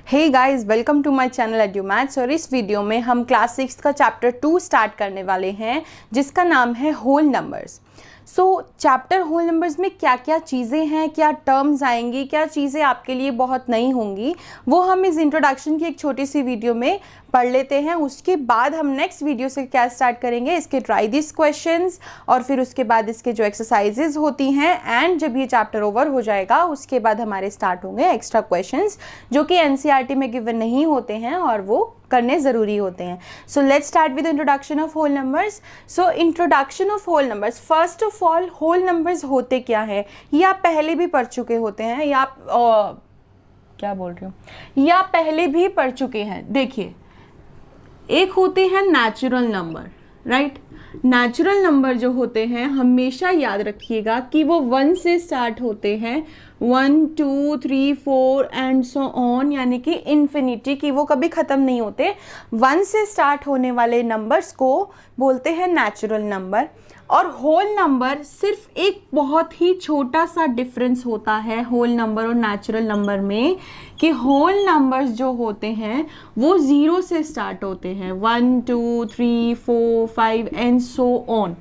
Hey guys, welcome to my channel Edu Maths. और इस video में हम क्लास 6 का चैप्टर 2 स्टार्ट करने वाले हैं जिसका नाम है whole numbers. Chapter whole numbers में क्या क्या चीज़ें हैं, क्या टर्म्स आएंगी, क्या चीज़ें आपके लिए बहुत नई होंगी, वो हम इस इंट्रोडक्शन की एक छोटी सी वीडियो में पढ़ लेते हैं। उसके बाद हम नेक्स्ट वीडियो से क्या स्टार्ट करेंगे, इसके ट्राई दिस क्वेश्चंस और फिर उसके बाद इसके जो एक्सरसाइजेज होती हैं। एंड जब ये चैप्टर ओवर हो जाएगा उसके बाद हमारे स्टार्ट होंगे एक्स्ट्रा क्वेश्चंस जो कि एनसीईआरटी में गिवन नहीं होते हैं और वो करने ज़रूरी होते हैं। So let's start with introduction of whole numbers. So introduction of whole numbers, first of all whole numbers होते क्या है ये आप पहले भी पढ़ चुके होते हैं या आप क्या बोल रही हूँ, या पहले भी पढ़ चुके हैं। देखिए, एक होते हैं natural number, right. Natural number जो होते हैं हमेशा याद रखिएगा कि वो 1 से स्टार्ट होते हैं, 1 2 3 4 एंड सो ऑन, यानी कि इन्फिनिटी की, वो कभी ख़त्म नहीं होते। 1 से स्टार्ट होने वाले नंबर्स को बोलते हैं नेचुरल नंबर। और होल नंबर सिर्फ एक बहुत ही छोटा सा डिफरेंस होता है होल नंबर और नेचुरल नंबर में, कि होल नंबर्स जो होते हैं वो 0 से स्टार्ट होते हैं, 1 2 3 4 5 एंड सो ऑन।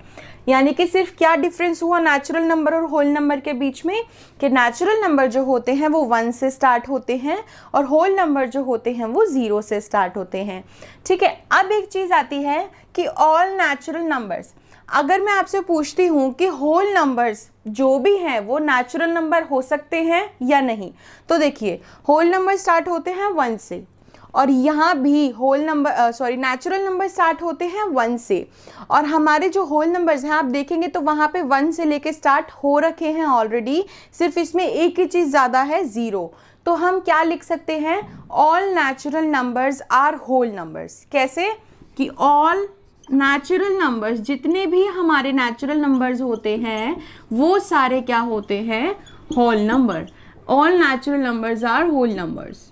यानी कि सिर्फ क्या डिफरेंस हुआ नेचुरल नंबर और होल नंबर के बीच में, कि नेचुरल नंबर जो होते हैं वो 1 से स्टार्ट होते हैं और होल नंबर जो होते हैं वो 0 से स्टार्ट होते हैं। ठीक है, अब एक चीज़ आती है कि ऑल नेचुरल नंबर्स, अगर मैं आपसे पूछती हूँ कि होल नंबर्स जो भी हैं वो नेचुरल नंबर हो सकते हैं या नहीं, तो देखिए होल नंबर स्टार्ट होते हैं 1 से और यहाँ भी whole number natural number start होते हैं 1 से। और हमारे जो होल नंबर्स हैं आप देखेंगे तो वहाँ पे 1 से लेके स्टार्ट हो रखे हैं ऑलरेडी, सिर्फ इसमें एक ही चीज़ ज़्यादा है, 0। तो हम क्या लिख सकते हैं, all natural numbers are whole numbers. कैसे कि ऑल नेचुरल नंबर्स, जितने भी हमारे नेचुरल नंबर्स होते हैं वो सारे क्या होते हैं, whole number. All natural numbers are whole numbers,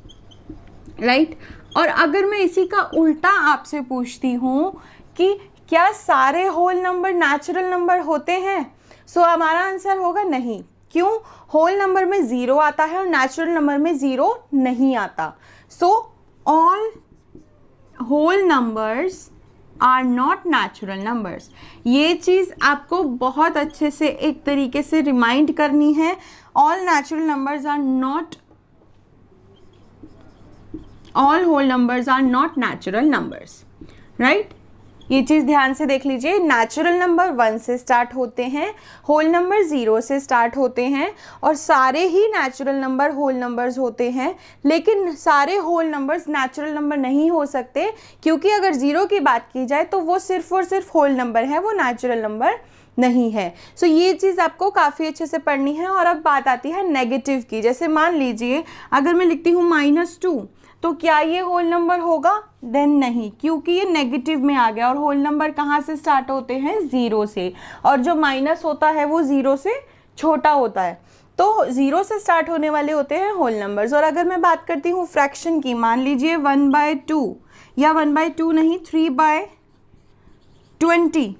right. और अगर मैं इसी का उल्टा आपसे पूछती हूँ कि क्या सारे होल नंबर नेचुरल नंबर होते हैं, सो हमारा आंसर होगा नहीं। क्यों? होल नंबर में 0 आता है और नेचुरल नंबर में 0 नहीं आता। So all whole numbers are not natural numbers. ये चीज़ आपको बहुत अच्छे से एक तरीके से रिमाइंड करनी है। All natural numbers are not, all whole numbers are not natural numbers, right. ये चीज़ ध्यान से देख लीजिए। नेचुरल नंबर 1 से स्टार्ट होते हैं, होल नंबर 0 से स्टार्ट होते हैं और सारे ही नेचुरल नंबर होल नंबर्स होते हैं। लेकिन सारे होल नंबर्स नेचुरल नंबर नहीं हो सकते, क्योंकि अगर 0 की बात की जाए तो वो सिर्फ और सिर्फ होल नंबर है, वो नेचुरल नंबर नहीं है। सो ये चीज़ आपको काफ़ी अच्छे से पढ़नी है। और अब बात आती है नेगेटिव की। जैसे मान लीजिए अगर मैं लिखती हूँ -2, तो क्या ये होल नंबर होगा? देन नहीं, क्योंकि ये नेगेटिव में आ गया। और होल नंबर कहाँ से स्टार्ट होते हैं? 0 से, और जो माइनस होता है वो 0 से छोटा होता है। तो 0 से स्टार्ट होने वाले होते हैं होल नंबर्स। और अगर मैं बात करती हूँ फ्रैक्शन की, मान लीजिए 1/2 या 1/2 नहीं 3/20,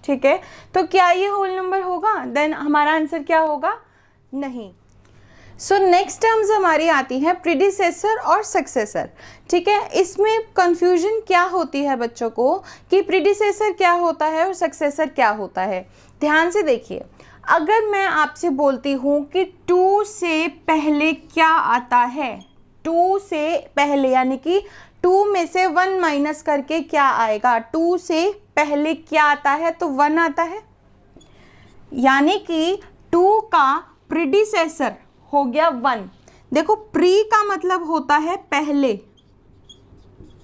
ठीक है, तो क्या ये होल नंबर होगा? देन हमारा आंसर क्या होगा? नहीं। सो नेक्स्ट टर्म्स हमारी आती है प्रीडिसेसर और सक्सेसर। ठीक है, इसमें कंफ्यूजन क्या होती है बच्चों को कि प्रीडिसेसर क्या होता है और सक्सेसर क्या होता है। ध्यान से देखिए, अगर मैं आपसे बोलती हूँ कि 2 से पहले क्या आता है, 2 से पहले यानी कि 2 में से 1 माइनस करके क्या आएगा, 2 से पहले क्या आता है, तो 1 आता है। यानी कि 2 का प्रीडिसेसर हो गया 1। देखो, प्री का मतलब होता है पहले,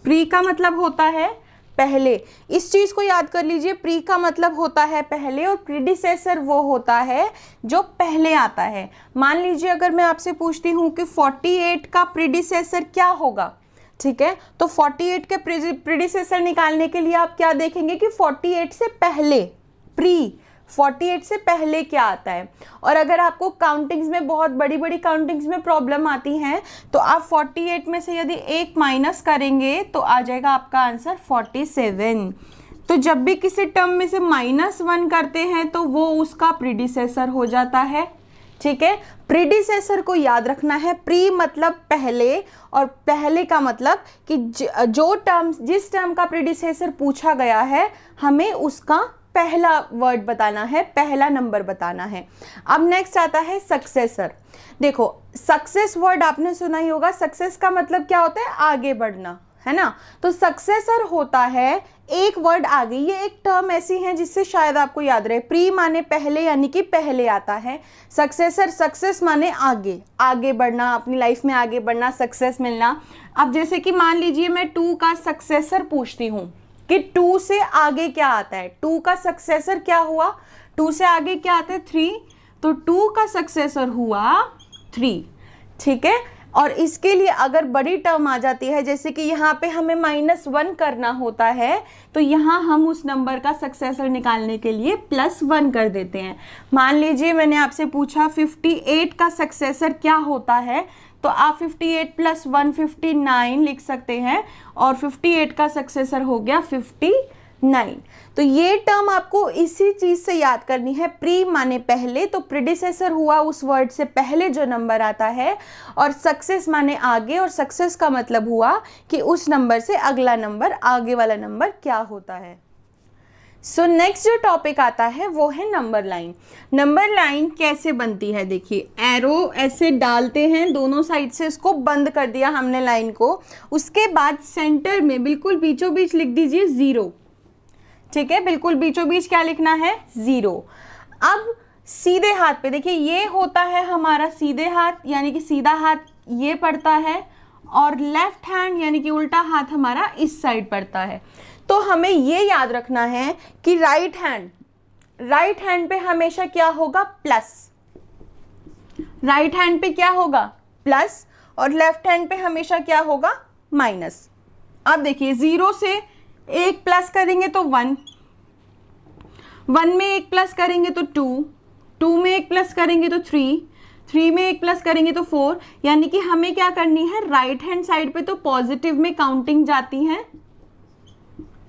प्री का मतलब होता है पहले। इस चीज़ को याद कर लीजिए, प्री का मतलब होता है पहले और प्रीडिसेसर वो होता है जो पहले आता है। मान लीजिए अगर मैं आपसे पूछती हूँ कि 48 का प्रीडिसेसर क्या होगा, ठीक है, तो 48 के प्रीडिसेसर निकालने के लिए आप क्या देखेंगे कि 48 से पहले, प्री 48 से पहले क्या आता है। और अगर आपको काउंटिंग्स में, बहुत बड़ी बड़ी काउंटिंग्स में प्रॉब्लम आती हैं, तो आप 48 में से यदि 1 माइनस करेंगे तो आ जाएगा आपका आंसर 47। तो जब भी किसी टर्म में से -1 करते हैं तो वो उसका प्रीडिसेसर हो जाता है। ठीक है। प्रीडिसेसर को याद रखना है, प्री मतलब पहले और पहले का मतलब कि जो टर्म, जिस टर्म का प्रीडिसेसर पूछा गया है हमें उसका पहला वर्ड बताना है, पहला नंबर बताना है। अब नेक्स्ट आता है सक्सेसर। देखो सक्सेस वर्ड आपने सुना ही होगा, सक्सेस का मतलब क्या होता है, आगे बढ़ना, है ना। तो सक्सेसर होता है एक वर्ड आगे। ये एक टर्म ऐसी है जिससे शायद आपको याद रहे, प्री माने पहले यानी कि पहले आता है, सक्सेसर सक्सेस माने आगे, आगे बढ़ना, अपनी लाइफ में आगे बढ़ना, सक्सेस मिलना। अब जैसे कि मान लीजिए मैं 2 का सक्सेसर पूछती हूँ कि 2 से आगे क्या आता है, 2 का सक्सेसर क्या हुआ, 2 से आगे क्या आता है 3, तो 2 का सक्सेसर हुआ 3, ठीक है। और इसके लिए अगर बड़ी टर्म आ जाती है, जैसे कि यहाँ पे हमें -1 करना होता है, तो यहाँ हम उस नंबर का सक्सेसर निकालने के लिए +1 कर देते हैं। मान लीजिए मैंने आपसे पूछा 58 का सक्सेसर क्या होता है, तो आप 58 + 1 59 लिख सकते हैं और 58 का सक्सेसर हो गया 59। तो ये टर्म आपको इसी चीज से याद करनी है, प्री माने पहले, तो प्रीडिसेसर हुआ उस वर्ड से पहले जो नंबर आता है, और सक्सेस माने आगे, और सक्सेस का मतलब हुआ कि उस नंबर से अगला नंबर, आगे वाला नंबर क्या होता है। सो नेक्स्ट जो टॉपिक आता है वो है नंबर लाइन। नंबर लाइन कैसे बनती है, देखिए एरो ऐसे डालते हैं दोनों साइड से, इसको बंद कर दिया हमने लाइन को, उसके बाद सेंटर में बिल्कुल बीचों बीच लिख दीजिए 0, ठीक है, बिल्कुल बीचों बीच क्या लिखना है 0। अब सीधे हाथ पे देखिए ये होता है हमारा सीधे हाथ, यानी कि सीधा हाथ ये पड़ता है, और लेफ्ट हैंड यानी कि उल्टा हाथ हमारा इस साइड पड़ता है। तो हमें ये याद रखना है कि राइट हैंड पे हमेशा क्या होगा, प्लस, राइट हैंड पे क्या होगा प्लस, और लेफ्ट हैंड पे हमेशा क्या होगा माइनस। अब देखिए 0 से 1 प्लस करेंगे तो 1, 1 में 1 प्लस करेंगे तो 2, 2 में 1 प्लस करेंगे तो 3, 3 में 1 प्लस करेंगे तो 4, यानी कि हमें क्या करनी है, राइट हैंड साइड पे तो पॉजिटिव में काउंटिंग जाती है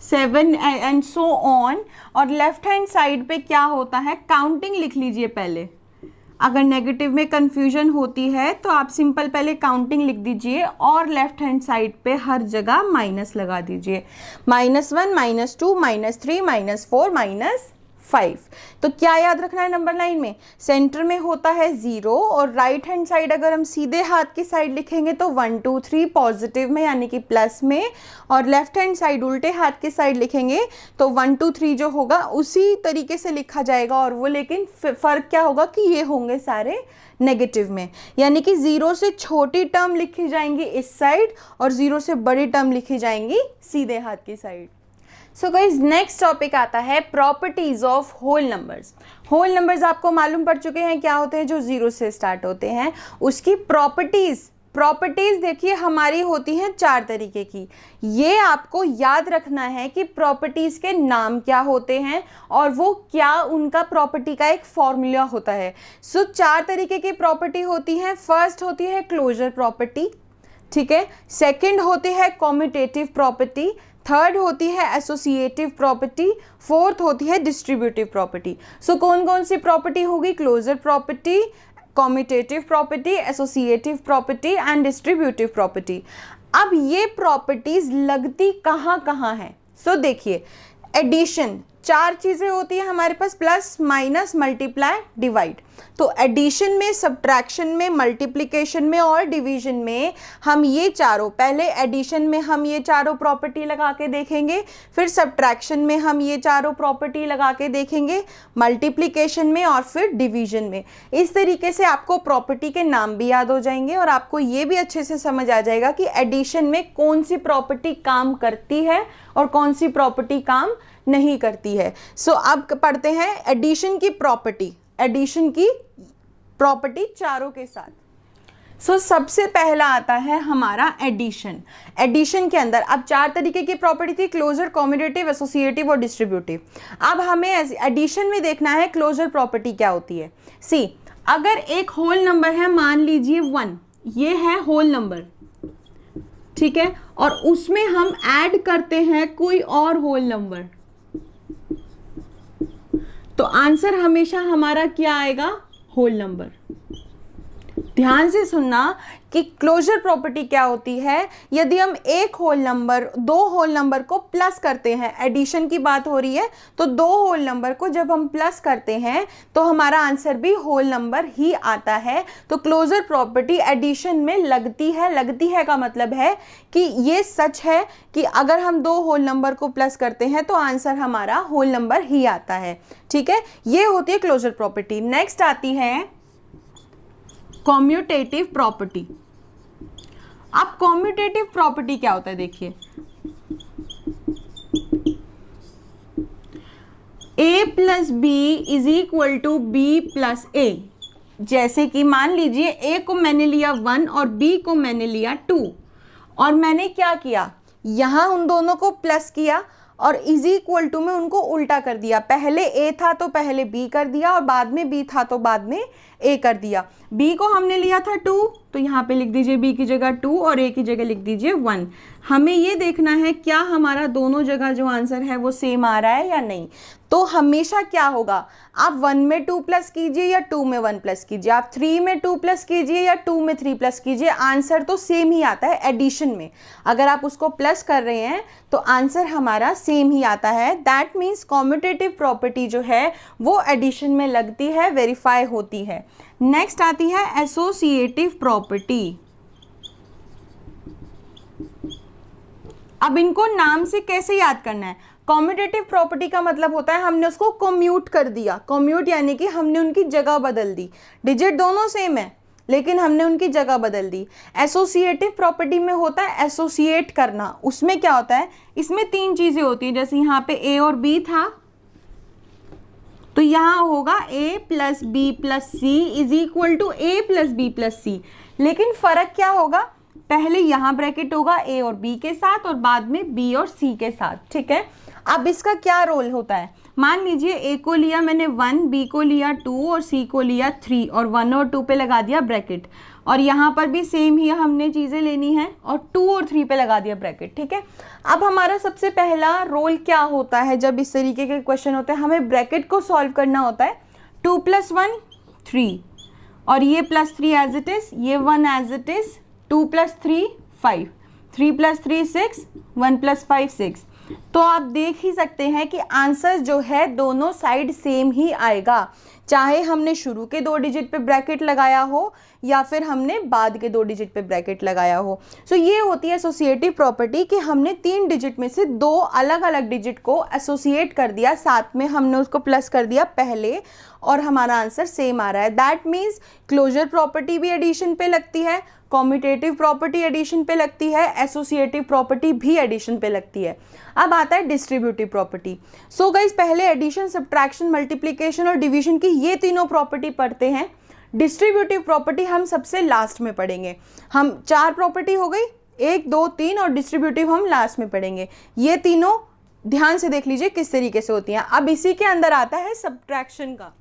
7 एंड सो ऑन, और लेफ्ट हैंड साइड पे क्या होता है, काउंटिंग लिख लीजिए पहले। अगर नेगेटिव में कंफ्यूजन होती है तो आप सिंपल पहले काउंटिंग लिख दीजिए और लेफ्ट हैंड साइड पे हर जगह माइनस लगा दीजिए, -1 -2 -3 -4 -5। तो क्या याद रखना है नंबर लाइन में, सेंटर में होता है 0, और राइट हैंड साइड अगर हम सीधे हाथ की साइड लिखेंगे तो 1 2 3 पॉजिटिव में यानी कि प्लस में, और लेफ्ट हैंड साइड उल्टे हाथ की साइड लिखेंगे तो 1 2 3 जो होगा उसी तरीके से लिखा जाएगा, और वो लेकिन फ़र्क क्या होगा कि ये होंगे सारे नेगेटिव में, यानी कि 0 से छोटी टर्म लिखी जाएंगी इस साइड और 0 से बड़ी टर्म लिखी जाएंगी सीधे हाथ की side. So guys next topic आता है properties of whole numbers. Whole numbers आपको मालूम पड़ चुके हैं क्या होते हैं, जो 0 से स्टार्ट होते हैं, उसकी प्रॉपर्टीज देखिए हमारी होती हैं 4 तरीके की। ये आपको याद रखना है कि प्रॉपर्टीज के नाम क्या होते हैं और वो क्या, उनका प्रॉपर्टी का एक फॉर्मूला होता है। सो 4 तरीके की प्रॉपर्टी होती हैं। फर्स्ट होती है क्लोजर प्रॉपर्टी, ठीक है, सेकंड होती है कॉम्यूटेटिव प्रॉपर्टी, थर्ड होती है एसोसिएटिव प्रॉपर्टी, फोर्थ होती है डिस्ट्रीब्यूटिव प्रॉपर्टी। सो कौन कौन सी प्रॉपर्टी होगी, closure property, commutative property, associative property and distributive property. अब ये प्रॉपर्टीज लगती कहाँ कहाँ हैं, सो देखिए एडिशन, 4 चीज़ें होती हैं हमारे पास, प्लस माइनस मल्टीप्लाई डिवाइड। तो एडिशन में, सब्ट्रैक्शन में, मल्टीप्लिकेशन में और डिवीजन में हम ये चारों, पहले एडिशन में हम ये चारों प्रॉपर्टी लगा के देखेंगे, फिर सब्ट्रैक्शन में हम ये चारों प्रॉपर्टी लगा के देखेंगे, मल्टीप्लिकेशन में और फिर डिवीजन में। इस तरीके से आपको प्रॉपर्टी के नाम भी याद हो जाएंगे और आपको ये भी अच्छे से समझ आ जाएगा कि एडिशन में कौन सी प्रॉपर्टी काम करती है और कौन सी प्रॉपर्टी काम नहीं करती है। सो अब पढ़ते हैं एडिशन की प्रॉपर्टी, चारों के साथ। सो सबसे पहला आता है हमारा एडिशन। एडिशन के अंदर अब 4 तरीके की प्रॉपर्टी थी, क्लोजर, कॉम्यूटेटिव, एसोसिएटिव और डिस्ट्रीब्यूटिव। अब हमें एडिशन में देखना है क्लोजर प्रॉपर्टी क्या होती है। सी, अगर एक होल नंबर है, मान लीजिए 1, ये है होल नंबर, ठीक है, और उसमें हम ऐड करते हैं कोई और होल नंबर, तो आंसर हमेशा हमारा क्या आएगा, होल नंबर। ध्यान से सुनना कि क्लोजर प्रॉपर्टी क्या होती है। यदि हम एक होल नंबर दो होल नंबर को प्लस करते हैं, एडिशन की बात हो रही है, तो दो होल नंबर को जब हम प्लस करते हैं तो हमारा आंसर भी होल नंबर ही आता है। तो क्लोजर प्रॉपर्टी एडिशन में लगती है। लगती है का मतलब है कि ये सच है कि अगर हम दो होल नंबर को प्लस करते हैं तो आंसर हमारा होल नंबर ही आता है। ठीक है, ये होती है क्लोजर प्रॉपर्टी। नेक्स्ट आती है कॉम्यूटेटिव प्रॉपर्टी। अब कॉम्यूटेटिव प्रॉपर्टी क्या होता है, देखिए a plus B is equal to B plus A. जैसे कि मान लीजिए a को मैंने लिया 1 और b को मैंने लिया 2, और मैंने क्या किया, यहां उन दोनों को प्लस किया और इज इक्वल टू में उनको उल्टा कर दिया। पहले a था तो पहले b कर दिया, और बाद में b था तो बाद में a कर दिया। b को हमने लिया था 2, तो यहाँ पे लिख दीजिए b की जगह 2 और a की जगह लिख दीजिए 1। हमें ये देखना है क्या हमारा दोनों जगह जो आंसर है वो सेम आ रहा है या नहीं। तो हमेशा क्या होगा, आप 1 में 2 प्लस कीजिए या 2 में 1 प्लस कीजिए, आप 3 में 2 प्लस कीजिए या 2 में 3 प्लस कीजिए, आंसर तो सेम ही आता है एडिशन में। अगर आप उसको प्लस कर रहे हैं तो आंसर हमारा सेम ही आता है। दैट मीन्स कॉम्यूटेटिव प्रॉपर्टी जो है वो एडिशन में लगती है, वेरीफाई होती है। नेक्स्ट आती है एसोसिएटिव प्रॉपर्टी। अब इनको नाम से कैसे याद करना है। कॉम्यूटेटिव प्रॉपर्टी का मतलब होता है हमने उसको कम्यूट कर दिया। कम्यूट यानी कि हमने उनकी जगह बदल दी। डिजिट दोनों सेम है लेकिन हमने उनकी जगह बदल दी। एसोसिएटिव प्रॉपर्टी में होता है एसोसिएट करना। उसमें क्या होता है, इसमें 3 चीजें होती हैं। जैसे यहाँ पे a और b था तो यहाँ होगा a plus B plus C is equal to a plus B plus C. लेकिन फर्क क्या होगा, पहले यहाँ ब्रैकेट होगा a और b के साथ और बाद में b और c के साथ। ठीक है, अब इसका क्या रोल होता है, मान लीजिए a को लिया मैंने 1, b को लिया 2 और c को लिया 3 और 1 और 2 पे लगा दिया ब्रैकेट, और यहाँ पर भी सेम ही हमने चीज़ें लेनी है और 2 और 3 पे लगा दिया ब्रैकेट। ठीक है, अब हमारा सबसे पहला रोल क्या होता है जब इस तरीके के क्वेश्चन होते हैं, हमें ब्रैकेट को सॉल्व करना होता है। 2 + 1 3 और ये +3 एज इट इज, ये 1 एज इट इज, 2 + 3 5, 3 + 3 6, 1 + 5 6। तो आप देख ही सकते हैं कि आंसर जो है दोनों साइड सेम ही आएगा, चाहे हमने शुरू के 2 डिजिट पे ब्रैकेट लगाया हो या फिर हमने बाद के 2 डिजिट पे ब्रैकेट लगाया हो। सो ये होती है एसोसिएटिव प्रॉपर्टी कि हमने 3 डिजिट में से 2 अलग अलग डिजिट को एसोसिएट कर दिया, साथ में हमने उसको प्लस कर दिया पहले और हमारा आंसर सेम आ रहा है। दैट मीन्स क्लोजर प्रॉपर्टी भी एडिशन पे लगती है, कॉम्यूटेटिव प्रॉपर्टी एडिशन पे लगती है, एसोसिएटिव प्रॉपर्टी भी एडिशन पे लगती है। अब आता है डिस्ट्रीब्यूटिव प्रॉपर्टी। सो गाइस, पहले एडिशन, सब्ट्रैक्शन, मल्टीप्लिकेशन और डिवीजन की ये तीनों प्रॉपर्टी पढ़ते हैं। डिस्ट्रीब्यूटिव प्रॉपर्टी हम सबसे लास्ट में पढ़ेंगे। हम 4 प्रॉपर्टी हो गई, 1 2 3 और डिस्ट्रीब्यूटिव हम लास्ट में पढ़ेंगे। ये तीनों ध्यान से देख लीजिए किस तरीके से होती हैं। अब इसी के अंदर आता है सब्ट्रैक्शन का।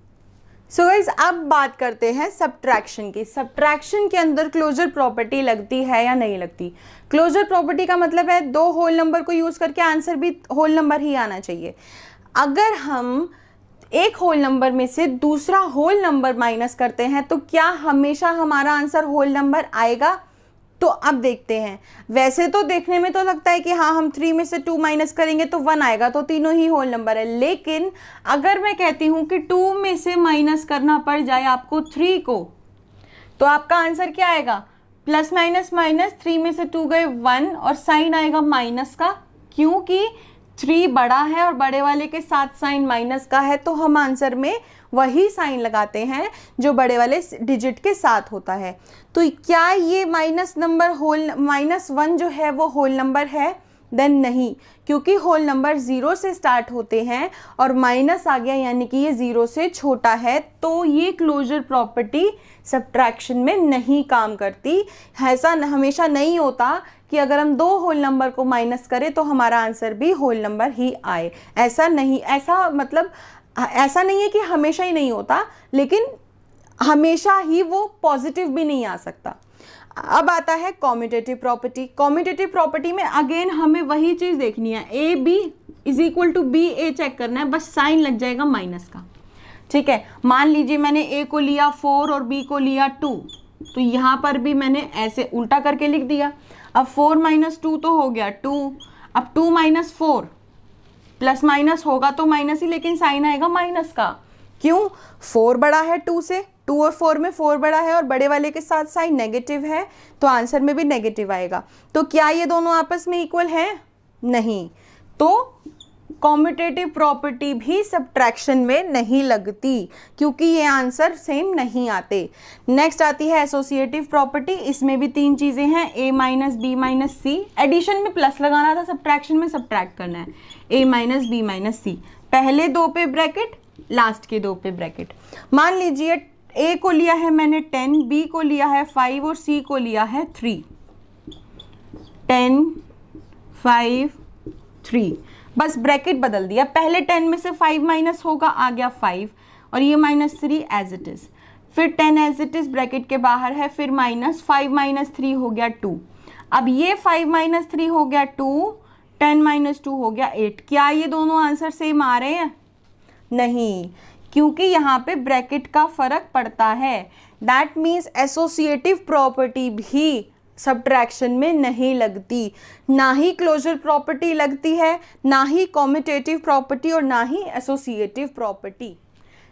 सो गाइस, अब बात करते हैं सब्ट्रैक्शन की। सब्ट्रैक्शन के अंदर क्लोजर प्रॉपर्टी लगती है या नहीं लगती। क्लोजर प्रॉपर्टी का मतलब है 2 होल नंबर को यूज करके आंसर भी होल नंबर ही आना चाहिए। अगर हम एक होल नंबर में से दूसरा होल नंबर माइनस करते हैं तो क्या हमेशा हमारा आंसर होल नंबर आएगा। तो अब देखते हैं। वैसे तो देखने में तो लगता है कि हाँ, हम 3 में से 2 माइनस करेंगे तो 1 आएगा, तो तीनों ही होल नंबर है। लेकिन अगर मैं कहती हूँ कि 2 में से माइनस करना पड़ जाए आपको 3 को, तो आपका आंसर क्या आएगा, प्लस माइनस माइनस, 3 में से 2 गए 1 और साइन आएगा माइनस का, क्योंकि 3 बड़ा है और बड़े वाले के साथ साइन माइनस का है, तो हम आंसर में वही साइन लगाते हैं जो बड़े वाले डिजिट के साथ होता है। तो क्या ये -1 जो है वो होल नंबर है, देन नहीं, क्योंकि होल नंबर 0 से स्टार्ट होते हैं और माइनस आ गया यानी कि ये 0 से छोटा है, तो ये क्लोजर प्रॉपर्टी सब्ट्रैक्शन में नहीं काम करती। ऐसा हमेशा नहीं होता कि अगर हम 2 होल नंबर को माइनस करें तो हमारा आंसर भी होल नंबर ही आए। ऐसा नहीं, ऐसा नहीं है कि हमेशा ही नहीं होता, लेकिन हमेशा ही वो पॉजिटिव भी नहीं आ सकता। अब आता है कॉम्यूटेटिव प्रॉपर्टी। कॉम्यूटेटिव प्रॉपर्टी में अगेन हमें वही चीज़ देखनी है, a b is equal to b a check करना है, बस साइन लग जाएगा माइनस का। ठीक है। मान लीजिए मैंने ए को लिया 4 और बी को लिया 2, तो यहाँ पर भी मैंने ऐसे उल्टा करके लिख दिया। अब 4 - 2 तो हो गया 2, अब 2 - 4, प्लस माइनस होगा तो माइनस ही, लेकिन साइन आएगा माइनस का। क्यों? 4 बड़ा है 2 से, 2 और 4 में 4 बड़ा है और बड़े वाले के साथ साइन नेगेटिव है, तो आंसर में भी नेगेटिव आएगा। तो क्या ये दोनों आपस में इक्वल हैं? नहीं। तो कॉम्यूटेटिव प्रॉपर्टी भी सब्ट्रैक्शन में नहीं लगती, क्योंकि ये आंसर सेम नहीं आते। नेक्स्ट आती है एसोसिएटिव प्रॉपर्टी। इसमें भी 3 चीज़ें हैं, a - b - c। एडिशन में प्लस लगाना था, सब्ट्रैक्शन में सब्ट्रैक्ट करना है। a - b - c, पहले 2 पे ब्रैकेट, लास्ट के 2 पे ब्रैकेट। मान लीजिए a को लिया है मैंने 10, b को लिया है 5 और c को लिया है 3। 10, 5, 3, बस ब्रैकेट बदल दिया। पहले 10 में से 5 माइनस होगा, आ गया 5 और ये -3 एज इट इज़। फिर 10 एज इट इज़ ब्रैकेट के बाहर है, फिर -5 - 3 हो गया 2। अब ये 5 - 3 हो गया 2, 10 - 2 हो गया 8। क्या ये दोनों आंसर सेम आ रहे हैं? नहीं, क्योंकि यहाँ पे ब्रैकेट का फर्क पड़ता है। दैट मीन्स एसोसिएटिव प्रॉपर्टी भी सब्ट्रैक्शन में नहीं लगती, ना ही क्लोजर प्रॉपर्टी लगती है, ना ही कॉम्यूटेटिव प्रॉपर्टी और ना ही एसोसिएटिव प्रॉपर्टी।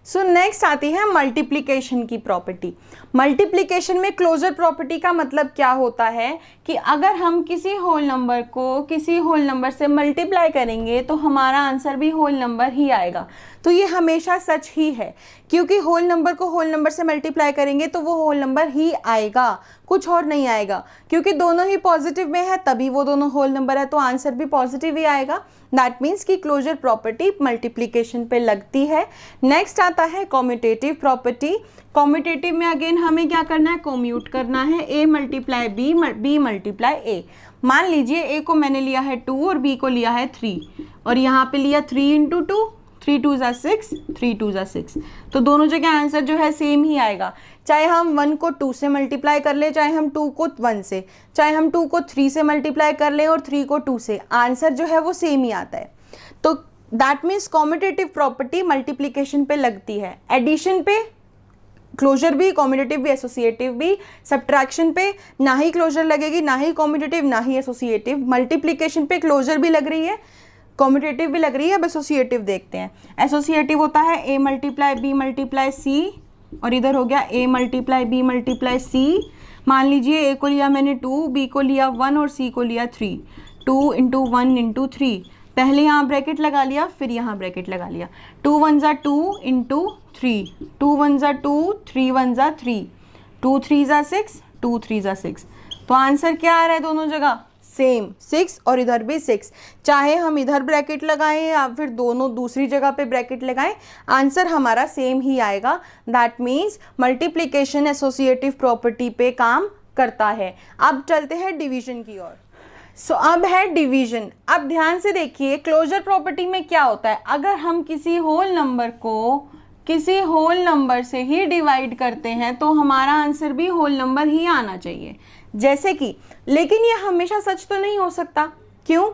सो नेक्स्ट आती है मल्टीप्लिकेशन की प्रॉपर्टी। मल्टीप्लिकेशन में क्लोजर प्रॉपर्टी का मतलब क्या होता है कि अगर हम किसी होल नंबर को किसी होल नंबर से मल्टीप्लाई करेंगे तो हमारा आंसर भी होल नंबर ही आएगा। तो ये हमेशा सच ही है, क्योंकि होल नंबर को होल नंबर से मल्टीप्लाई करेंगे तो वो होल नंबर ही आएगा, कुछ और नहीं आएगा। क्योंकि दोनों ही पॉजिटिव में है तभी वो दोनों होल नंबर है, तो आंसर भी पॉजिटिव ही आएगा। दैट मीन्स कि क्लोजर प्रॉपर्टी मल्टीप्लिकेशन पे लगती है। नेक्स्ट आता है कॉम्यूटेटिव प्रॉपर्टी। कॉम्यूटेटिव में अगेन हमें क्या करना है? कॉम्यूट करना है, a × b, b × a। मान लीजिए a को मैंने लिया है 2 और b को लिया है 3, और यहाँ पे लिया 3 × 2, 3 2 = 6, 3 2 = 6। तो दोनों जगह आंसर जो है सेम ही आएगा, चाहे हम 1 को 2 से मल्टीप्लाई कर ले, चाहे हम 2 को 1 से, चाहे हम 2 को 3 से मल्टीप्लाई कर लें और 3 को 2 से, आंसर जो है वो सेम ही आता है। तो that means commutative property multiplication पे लगती है, एडिशन पे क्लोजर भी, कॉम्यूटेटिव भी, एसोसिएटिव भी। सब्ट्रैक्शन पे ना ही क्लोजर लगेगी, ना ही कॉम्यूटेटिव, ना ही एसोसिएटिव। मल्टीप्लिकेशन पे क्लोजर भी लग रही है, कॉम्यूटेटिव भी लग रही है। अब एसोसिएटिव देखते हैं। एसोसिएटिव होता है a × b × c, और इधर हो गया a × b × c। मान लीजिए a को लिया मैंने 2, b को लिया 1 और c को लिया 3। 2 × 1 × 3, पहले यहाँ ब्रैकेट लगा लिया, फिर यहाँ ब्रैकेट लगा लिया। 2 1 = 2 × 3, 2 1 = 2, 3 1 = 3, 2 3 = 6, 2 3 = 6। तो आंसर क्या आ रहा है दोनों जगह? सेम 6, और इधर भी 6। चाहे हम इधर ब्रैकेट लगाएं या फिर दोनों दूसरी जगह पे ब्रैकेट लगाएं, आंसर हमारा सेम ही आएगा। That means multiplication associative property पे काम करता है। अब चलते हैं डिवीजन की ओर। सो अब है डिवीजन। अब ध्यान से देखिए, क्लोजर प्रॉपर्टी में क्या होता है, अगर हम किसी होल नंबर को किसी होल नंबर से ही डिवाइड करते हैं तो हमारा आंसर भी होल नंबर ही आना चाहिए, जैसे कि। लेकिन ये हमेशा सच तो नहीं हो सकता। क्यों?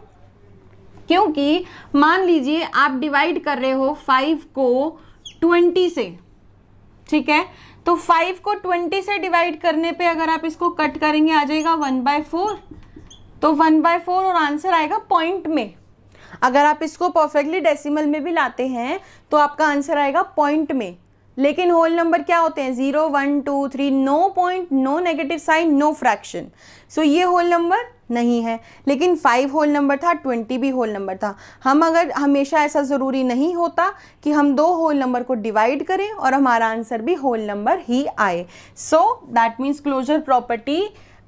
क्योंकि मान लीजिए आप डिवाइड कर रहे हो 5 को 20 से, ठीक है, तो 5 को 20 से डिवाइड करने पे अगर आप इसको कट करेंगे आ जाएगा 1/4, तो 1/4 और आंसर आएगा पॉइंट में। अगर आप इसको परफेक्टली डेसिमल में भी लाते हैं तो आपका आंसर आएगा पॉइंट में। लेकिन होल नंबर क्या होते हैं? 0 1 2 3, no point, no negative sign, no fraction. So ये होल नंबर नहीं है। लेकिन 5 होल नंबर था, 20 भी होल नंबर था। हम अगर हमेशा ऐसा ज़रूरी नहीं होता कि हम 2 होल नंबर को डिवाइड करें और हमारा आंसर भी होल नंबर ही आए। So that means closure property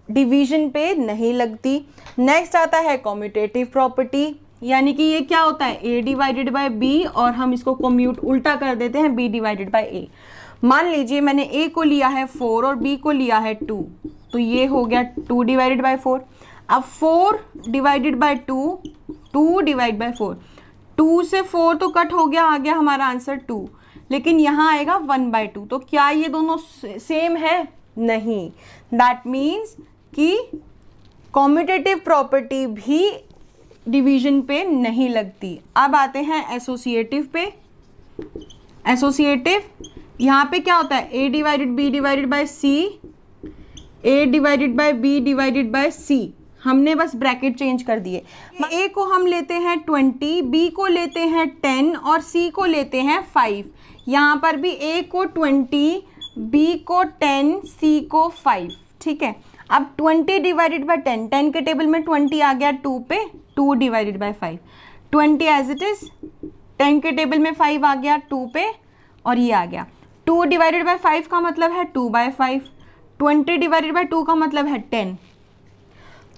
division पे नहीं लगती। नेक्स्ट आता है कॉम्यूटेटिव प्रॉपर्टी, यानी कि ये क्या होता है? a / b, और हम इसको कम्यूट उल्टा कर देते हैं b / a। मान लीजिए मैंने a को लिया है 4 और b को लिया है 2, तो ये हो गया 2 / 4। अब 4 / 2, 2 / 4, 2 से 4 तो कट हो गया, आ गया हमारा आंसर 2। लेकिन यहाँ आएगा 1/2। तो क्या ये दोनों सेम है? नहीं। दैट मीन्स कि कॉम्यूटेटिव प्रॉपर्टी भी डिवीजन पे नहीं लगती। अब आते हैं एसोसिएटिव पे। एसोसिएटिव, यहाँ पे क्या होता है A divided B divided by C, A divided by B divided by C, हमने बस ब्रैकेट चेंज कर दिए। ए को हम लेते हैं 20, बी को लेते हैं 10 और सी को लेते हैं 5। यहाँ पर भी ए को 20, बी को 10, सी को 5, ठीक है। अब 20 डिवाइडेड बाय 10, 10 के टेबल में 20 आ गया 2 पे, 2 divided by 5, 20 as it is, 10 के टेबल में 5 आ गया 2 पे और ये आ गया 2 डिवाइडेड बाय 5 का मतलब है 2/5, 20 डिवाइडेड बाय 2 का मतलब है 10।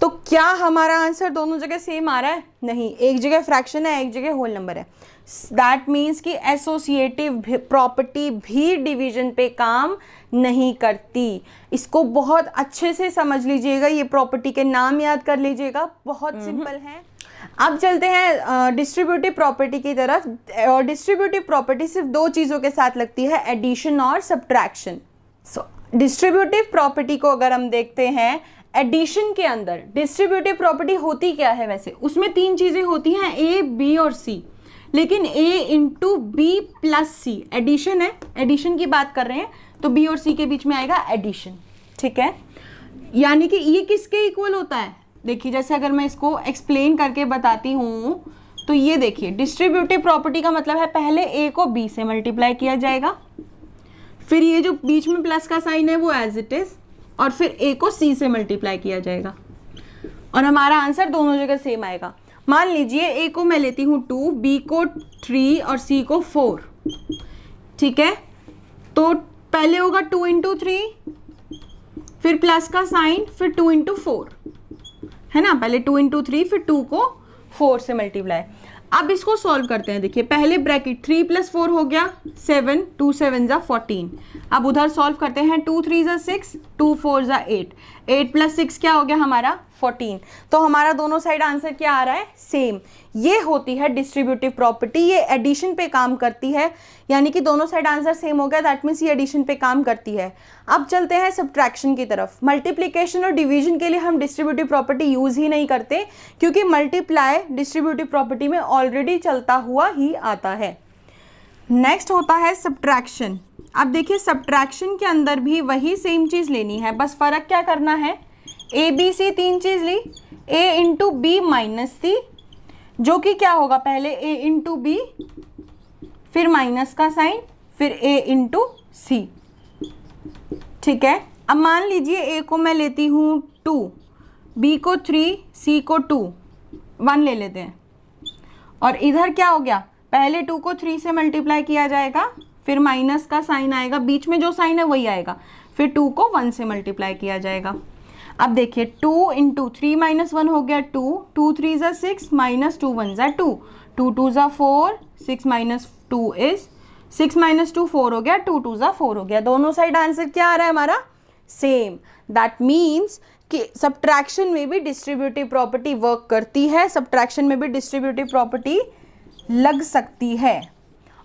तो क्या हमारा आंसर दोनों जगह सेम आ रहा है? नहीं, एक जगह फ्रैक्शन है, एक जगह होल नंबर है। दैट मीन्स कि एसोसिएटिव प्रॉपर्टी भी डिवीजन पे काम नहीं करती। इसको बहुत अच्छे से समझ लीजिएगा, ये प्रॉपर्टी के नाम याद कर लीजिएगा, बहुत सिंपल है। अब चलते हैं डिस्ट्रीब्यूटिव प्रॉपर्टी की तरफ। और डिस्ट्रीब्यूटिव प्रॉपर्टी सिर्फ दो चीज़ों के साथ लगती है, एडिशन और सब्ट्रैक्शन। सो डिस्ट्रीब्यूटिव प्रॉपर्टी को अगर हम देखते हैं एडिशन के अंदर, डिस्ट्रीब्यूटिव प्रॉपर्टी होती क्या है वैसे? उसमें तीन चीज़ें होती हैं, ए, बी और सी, लेकिन ए इंटू बी प्लस सी एडिशन है। एडिशन की बात कर रहे हैं तो बी और सी के बीच में आएगा एडिशन, ठीक है। यानी कि ये किसके इक्वल होता है? देखिए, जैसे अगर मैं इसको एक्सप्लेन करके बताती हूँ तो ये देखिए, डिस्ट्रीब्यूटिव प्रॉपर्टी का मतलब है पहले ए को बी से मल्टीप्लाई किया जाएगा, फिर ये जो बीच में प्लस का साइन है वो एज इट इज, और फिर ए को सी से मल्टीप्लाई किया जाएगा और हमारा आंसर दोनों जगह सेम आएगा। मान लीजिए ए को मैं लेती हूँ 2, बी को 3 और सी को 4, ठीक है। तो पहले होगा 2 इंटू 3, फिर प्लस का साइन, फिर 2 इंटू 4, है ना। पहले 2 इंटू 3, फिर 2 को 4 से मल्टीप्लाई। अब इसको सॉल्व करते हैं। देखिए, पहले ब्रैकेट 3 + 4 हो गया 7, 2 7 = 14। अब उधर सॉल्व करते हैं, 2 3 = 6, 2 4 = 8, 8 + 6 क्या हो गया हमारा 14। तो हमारा दोनों साइड आंसर क्या आ रहा है? सेम। ये होती है डिस्ट्रीब्यूटिव प्रॉपर्टी, ये एडिशन पे काम करती है, यानी कि दोनों साइड आंसर सेम हो गया, दैट मीन्स ये एडिशन पे काम करती है। अब चलते हैं सब्ट्रैक्शन की तरफ। मल्टीप्लिकेशन और डिवीजन के लिए हम डिस्ट्रीब्यूटिव प्रॉपर्टी यूज ही नहीं करते, क्योंकि मल्टीप्लाई डिस्ट्रीब्यूटिव प्रॉपर्टी में ऑलरेडी चलता हुआ ही आता है। नेक्स्ट होता है सब्ट्रैक्शन। अब देखिए, सब्ट्रैक्शन के अंदर भी वही सेम चीज लेनी है, बस फर्क क्या करना है, ए बी सी तीन चीज ली, ए इंटू बी माइनस सी, जो कि क्या होगा, पहले ए इंटू बी, फिर माइनस का साइन, फिर ए इंटू सी, ठीक है। अब मान लीजिए ए को मैं लेती हूँ 2, बी को 3, सी को 2, 1 ले लेते हैं, और इधर क्या हो गया, पहले 2 को 3 से मल्टीप्लाई किया जाएगा, फिर माइनस का साइन आएगा, बीच में जो साइन है वही आएगा, फिर 2 को 1 से मल्टीप्लाई किया जाएगा। अब देखिए, 2 इंटू 3 - 1 हो गया 2, 2 3 = 6, -2 1 = 2, 2 2 = 4, 6 - 2 is 6 - 2 4 हो गया, 2 2 = 4 हो गया। दोनों साइड आंसर क्या आ रहा है हमारा? सेम। दैट मीन्स कि सब्ट्रैक्शन में भी डिस्ट्रीब्यूटिव प्रॉपर्टी वर्क करती है, सब्ट्रैक्शन में भी डिस्ट्रीब्यूटिव प्रॉपर्टी लग सकती है।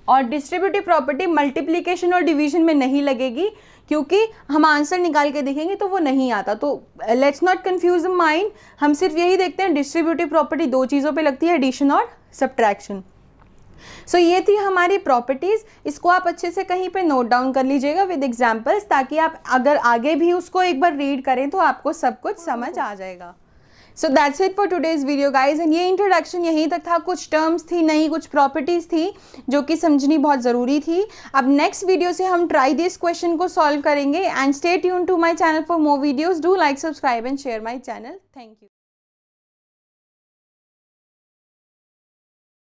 और डिस्ट्रीब्यूटिव प्रॉपर्टी मल्टीप्लिकेशन और डिवीजन में नहीं लगेगी, क्योंकि हम आंसर निकाल के देखेंगे तो वो नहीं आता। तो let's not confuse the mind, हम सिर्फ यही देखते हैं डिस्ट्रीब्यूटिव प्रॉपर्टी दो चीज़ों पे लगती है, एडिशन और सब्ट्रैक्शन। सो ये थी हमारी प्रॉपर्टीज़। इसको आप अच्छे से कहीं पे नोट डाउन कर लीजिएगा विद एग्जांपल्स, ताकि आप अगर आगे भी उसको एक बार रीड करें तो आपको सब कुछ समझ आ जाएगा। So that's it for today's video guys. And ये इंट्रोडक्शन यहीं तक था। कुछ टर्म्स थी नई, कुछ प्रॉपर्टीज़ थी जो कि समझनी बहुत ज़रूरी थी। अब नेक्स्ट वीडियो से हम ट्राई दिस क्वेश्चन को सॉल्व करेंगे। And stay tune to my channel for more videos. Do like, subscribe and share my channel. Thank you.